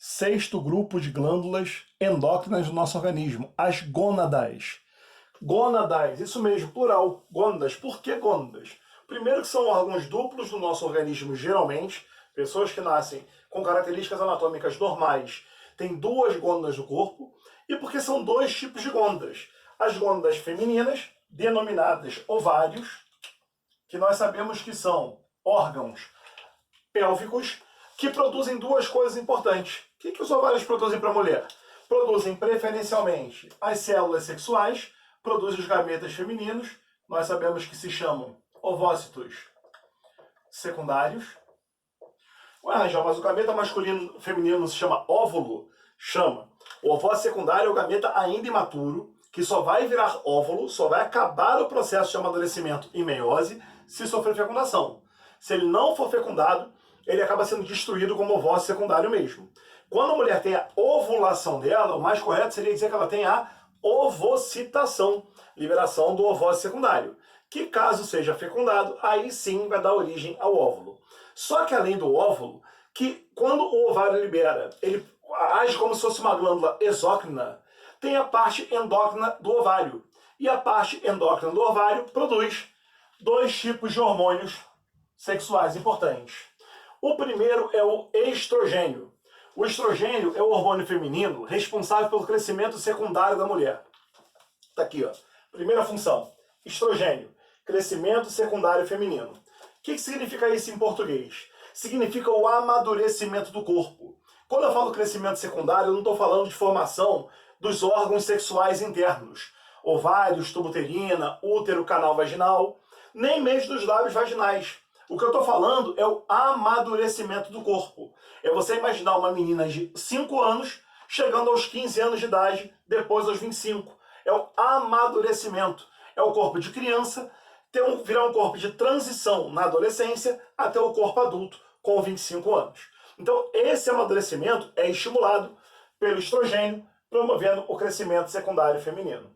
Sexto grupo de glândulas endócrinas do nosso organismo, as gônadas. Gônadas, isso mesmo, plural, gônadas. Por que gônadas? Primeiro que são órgãos duplos do nosso organismo, geralmente, pessoas que nascem com características anatômicas normais têm duas gônadas no corpo, e porque são dois tipos de gônadas. As gônadas femininas, denominadas ovários, que nós sabemos que são órgãos pélvicos, que produzem duas coisas importantes. O que os ovários produzem para a mulher? Produzem preferencialmente as células sexuais, produzem os gametas femininos, nós sabemos que se chamam ovócitos secundários. Ué, já, mas o gameta masculino feminino se chama óvulo? Chama. O ovócito secundário é o gameta ainda imaturo, que só vai virar óvulo, só vai acabar o processo de amadurecimento e meiose se sofrer fecundação. Se ele não for fecundado, ele acaba sendo destruído como ovócito secundário mesmo. Quando a mulher tem a ovulação dela, o mais correto seria dizer que ela tem a ovocitação, liberação do ovócito secundário, que caso seja fecundado, aí sim vai dar origem ao óvulo. Só que além do óvulo, que quando o ovário libera, ele age como se fosse uma glândula exócrina, tem a parte endócrina do ovário. E a parte endócrina do ovário produz dois tipos de hormônios sexuais importantes. O primeiro é o estrogênio. O estrogênio é o hormônio feminino responsável pelo crescimento secundário da mulher. Está aqui, ó. Primeira função, estrogênio, crescimento secundário feminino. O que significa isso em português? Significa o amadurecimento do corpo. Quando eu falo crescimento secundário, eu não estou falando de formação dos órgãos sexuais internos, ovários, tubo uterina, útero, canal vaginal, nem mesmo dos lábios vaginais. O que eu estou falando é o amadurecimento do corpo. É você imaginar uma menina de 5 anos chegando aos 15 anos de idade, depois aos 25. É o amadurecimento. É o corpo de criança virar um corpo de transição na adolescência até o corpo adulto com 25 anos. Então, esse amadurecimento é estimulado pelo estrogênio, promovendo o crescimento secundário feminino.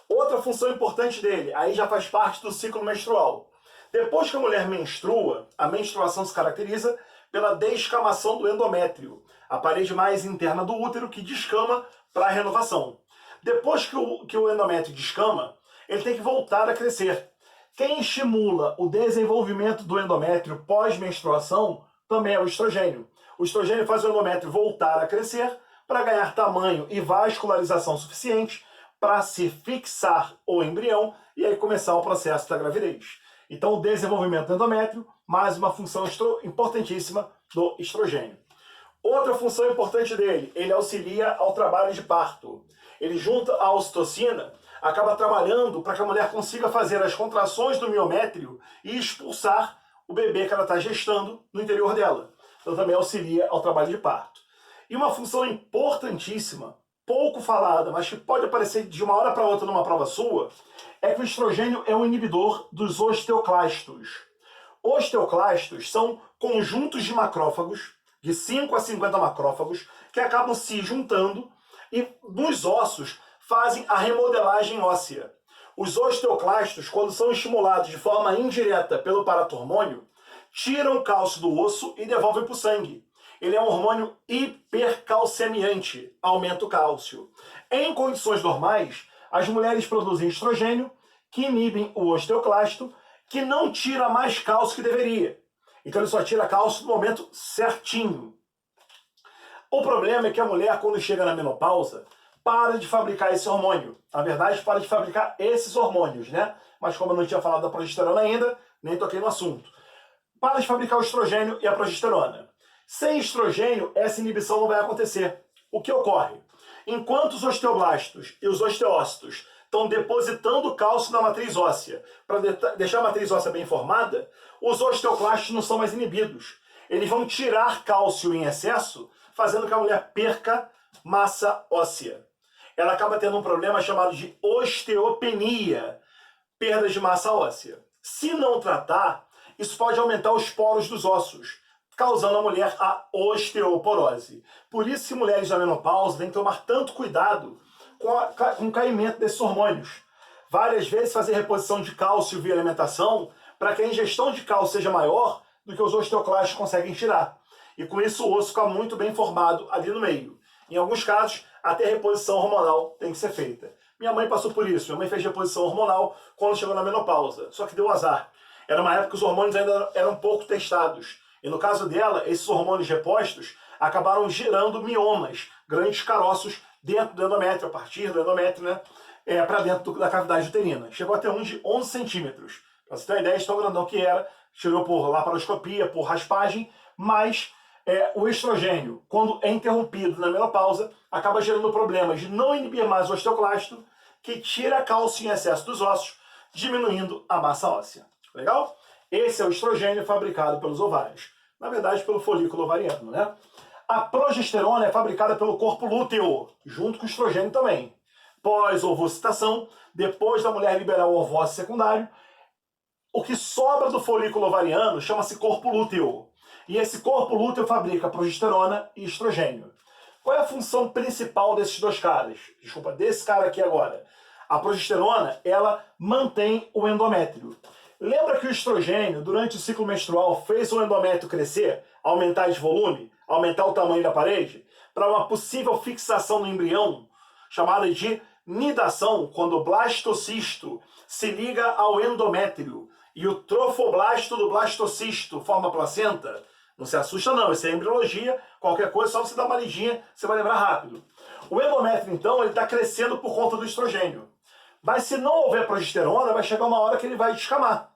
Outra função importante dele, aí já faz parte do ciclo menstrual. Depois que a mulher menstrua, a menstruação se caracteriza pela descamação do endométrio, a parede mais interna do útero que descama para a renovação. Depois que o endométrio descama, ele tem que voltar a crescer. Quem estimula o desenvolvimento do endométrio pós-menstruação também é o estrogênio. O estrogênio faz o endométrio voltar a crescer para ganhar tamanho e vascularização suficiente para se fixar o embrião e aí começar o processo da gravidez. Então, o desenvolvimento do endométrio, mais uma função importantíssima do estrogênio. Outra função importante dele, ele auxilia ao trabalho de parto. Ele, junto à ocitocina, acaba trabalhando para que a mulher consiga fazer as contrações do miométrio e expulsar o bebê que ela está gestando no interior dela. Então, também auxilia ao trabalho de parto. E uma função importantíssima, pouco falada, mas que pode aparecer de uma hora para outra numa prova sua, é que o estrogênio é um inibidor dos osteoclastos. Osteoclastos são conjuntos de macrófagos, de 5 a 50 macrófagos, que acabam se juntando e nos ossos fazem a remodelagem óssea. Os osteoclastos, quando são estimulados de forma indireta pelo paratormônio, tiram o cálcio do osso e devolvem para o sangue. Ele é um hormônio hipercalcemiante, aumenta o cálcio. Em condições normais, as mulheres produzem estrogênio, que inibem o osteoclasto, que não tira mais cálcio que deveria. Então ele só tira cálcio no momento certinho. O problema é que a mulher, quando chega na menopausa, para de fabricar esse hormônio. Na verdade, para de fabricar esses hormônios, né? Mas como eu não tinha falado da progesterona ainda, nem toquei no assunto. Para de fabricar o estrogênio e a progesterona. Sem estrogênio, essa inibição não vai acontecer. O que ocorre? Enquanto os osteoblastos e os osteócitos estão depositando cálcio na matriz óssea para deixar a matriz óssea bem formada, os osteoclastos não são mais inibidos. Eles vão tirar cálcio em excesso, fazendo que a mulher perca massa óssea. Ela acaba tendo um problema chamado de osteopenia, perda de massa óssea. Se não tratar, isso pode aumentar os poros dos ossos, causando à mulher a osteoporose. Por isso que mulheres na menopausa têm que tomar tanto cuidado com o caimento desses hormônios. Várias vezes fazer reposição de cálcio via alimentação para que a ingestão de cálcio seja maior do que os osteoclastos conseguem tirar. e com isso o osso fica muito bem formado ali no meio. Em alguns casos, até a reposição hormonal tem que ser feita. Minha mãe passou por isso. Minha mãe fez reposição hormonal quando chegou na menopausa. Só que deu azar. Era uma época que os hormônios ainda eram pouco testados. E no caso dela, esses hormônios repostos acabaram gerando miomas, grandes caroços dentro do endométrio, a partir do endométrio, né, para dentro da cavidade uterina. Chegou até um de 11 centímetros. Para você ter uma ideia de tão grandão que era, chegou por laparoscopia, por raspagem, mas o estrogênio, quando é interrompido na menopausa, acaba gerando problemas de não inibir mais o osteoclasto, que tira cálcio em excesso dos ossos, diminuindo a massa óssea. Legal? Esse é o estrogênio fabricado pelos ovários. Na verdade, pelo folículo ovariano, né? A progesterona é fabricada pelo corpo lúteo, junto com o estrogênio também. Pós-ovocitação, depois da mulher liberar o ovócito secundário, o que sobra do folículo ovariano chama-se corpo lúteo. E esse corpo lúteo fabrica progesterona e estrogênio. Qual é a função principal desses dois caras? Desculpa, desse cara aqui agora. A progesterona, ela mantém o endométrio. Lembra que o estrogênio, durante o ciclo menstrual, fez o endométrio crescer, aumentar de volume, aumentar o tamanho da parede, para uma possível fixação no embrião, chamada de nidação, quando o blastocisto se liga ao endométrio e o trofoblasto do blastocisto forma a placenta. Não se assusta não, isso é embriologia, qualquer coisa, só você dar uma lidinha, você vai lembrar rápido. O endométrio, então, ele está crescendo por conta do estrogênio. Mas se não houver progesterona, vai chegar uma hora que ele vai descamar.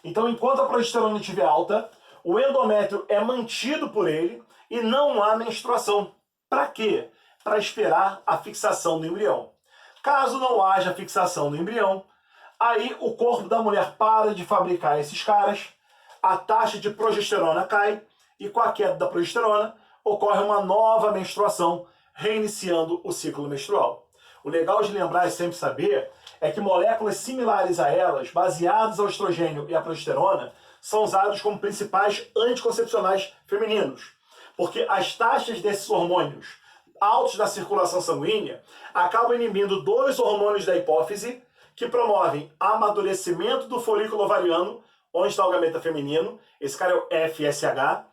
Então, enquanto a progesterona estiver alta, o endométrio é mantido por ele e não há menstruação. Para quê? Para esperar a fixação do embrião. Caso não haja fixação do embrião, aí o corpo da mulher para de fabricar esses caras, a taxa de progesterona cai e com a queda da progesterona ocorre uma nova menstruação, reiniciando o ciclo menstrual. O legal de lembrar e sempre saber é que moléculas similares a elas, baseadas ao estrogênio e à progesterona, são usadas como principais anticoncepcionais femininos, porque as taxas desses hormônios altos da circulação sanguínea acabam inibindo dois hormônios da hipófise que promovem amadurecimento do folículo ovariano, onde está o gameta feminino, esse cara é o FSH,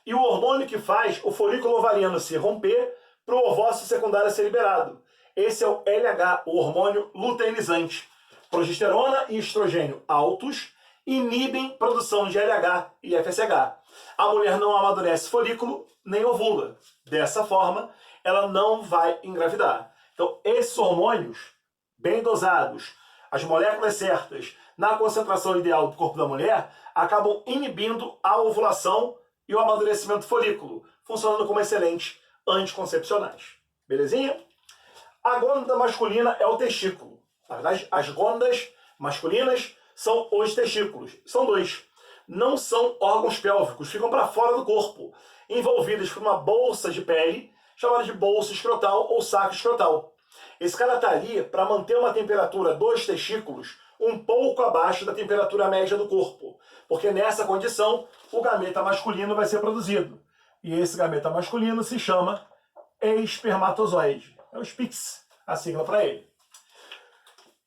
e o hormônio que faz o folículo ovariano se romper para o ovócito secundário ser liberado. Esse é o LH, o hormônio luteinizante. Progesterona e estrogênio altos inibem produção de LH e FSH. A mulher não amadurece folículo nem ovula. Dessa forma, ela não vai engravidar. Então, esses hormônios, bem dosados, as moléculas certas, na concentração ideal do corpo da mulher, acabam inibindo a ovulação e o amadurecimento do folículo, funcionando como excelentes anticoncepcionais. Belezinha? A gônada masculina é o testículo. Na verdade, as gônadas masculinas são os testículos. São dois. Não são órgãos pélvicos, ficam para fora do corpo, envolvidos por uma bolsa de pele, chamada de bolsa escrotal ou saco escrotal. Esse cara está ali para manter uma temperatura dos testículos um pouco abaixo da temperatura média do corpo, porque nessa condição o gameta masculino vai ser produzido. E esse gameta masculino se chama espermatozoide. É o SPIX, a sigla para ele.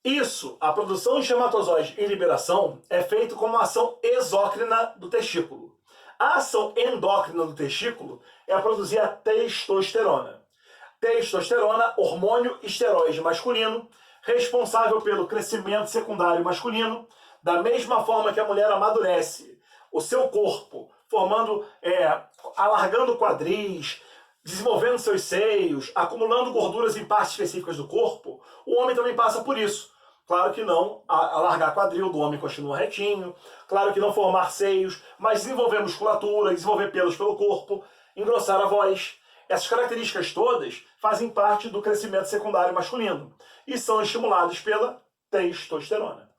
Isso, a produção de espermatozoide e liberação, é feito como uma ação exócrina do testículo. A ação endócrina do testículo é a produzir a testosterona. Testosterona, hormônio esteroide masculino, responsável pelo crescimento secundário masculino, da mesma forma que a mulher amadurece o seu corpo, formando, alargando quadris, desenvolvendo seus seios, acumulando gorduras em partes específicas do corpo, o homem também passa por isso. Claro que não alargar quadril, do homem continua retinho, claro que não formar seios, mas desenvolver musculatura, desenvolver pelos pelo corpo, engrossar a voz. Essas características todas fazem parte do crescimento secundário masculino e são estimuladas pela testosterona.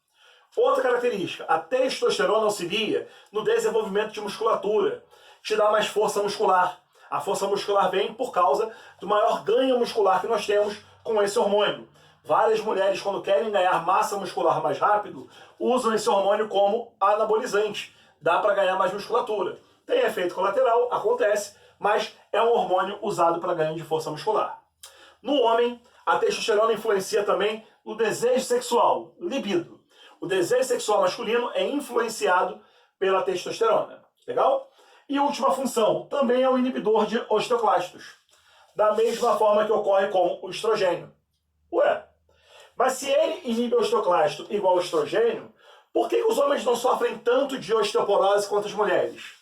Outra característica, a testosterona auxilia no desenvolvimento de musculatura, te dá mais força muscular. A força muscular vem por causa do maior ganho muscular que nós temos com esse hormônio. Várias mulheres, quando querem ganhar massa muscular mais rápido, usam esse hormônio como anabolizante. Dá para ganhar mais musculatura. Tem efeito colateral, acontece, mas é um hormônio usado para ganho de força muscular. No homem, a testosterona influencia também no desejo sexual, libido. O desejo sexual masculino é influenciado pela testosterona. Legal? E última função, também é o inibidor de osteoclastos. Da mesma forma que ocorre com o estrogênio. Ué, mas se ele inibe o osteoclasto igual ao estrogênio, por que os homens não sofrem tanto de osteoporose quanto as mulheres?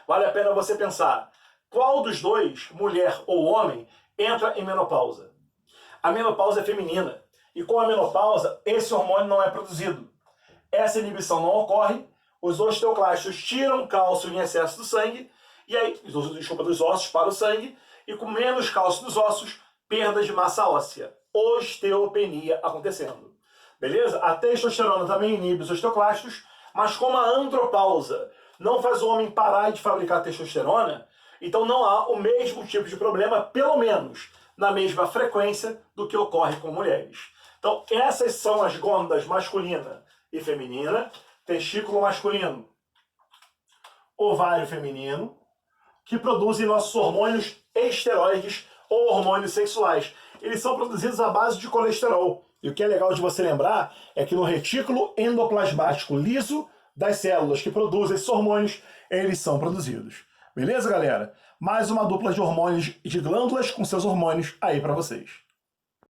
Vale a pena você pensar. Qual dos dois, mulher ou homem, entra em menopausa? A menopausa é feminina. E com a menopausa, esse hormônio não é produzido. Essa inibição não ocorre, os osteoclastos tiram cálcio em excesso do sangue, e aí, desculpa, dos ossos para o sangue, e com menos cálcio nos ossos, perda de massa óssea. Osteopenia acontecendo. Beleza? A testosterona também inibe os osteoclastos, mas como a andropausa não faz o homem parar de fabricar testosterona, então não há o mesmo tipo de problema, pelo menos na mesma frequência do que ocorre com mulheres. Então, essas são as gônadas masculina e feminina, testículo masculino, ovário feminino, que produzem nossos hormônios esteroides ou hormônios sexuais. Eles são produzidos à base de colesterol. E o que é legal de você lembrar é que no retículo endoplasmático liso das células que produzem esses hormônios, eles são produzidos. Beleza, galera? Mais uma dupla de hormônios de glândulas com seus hormônios aí para vocês.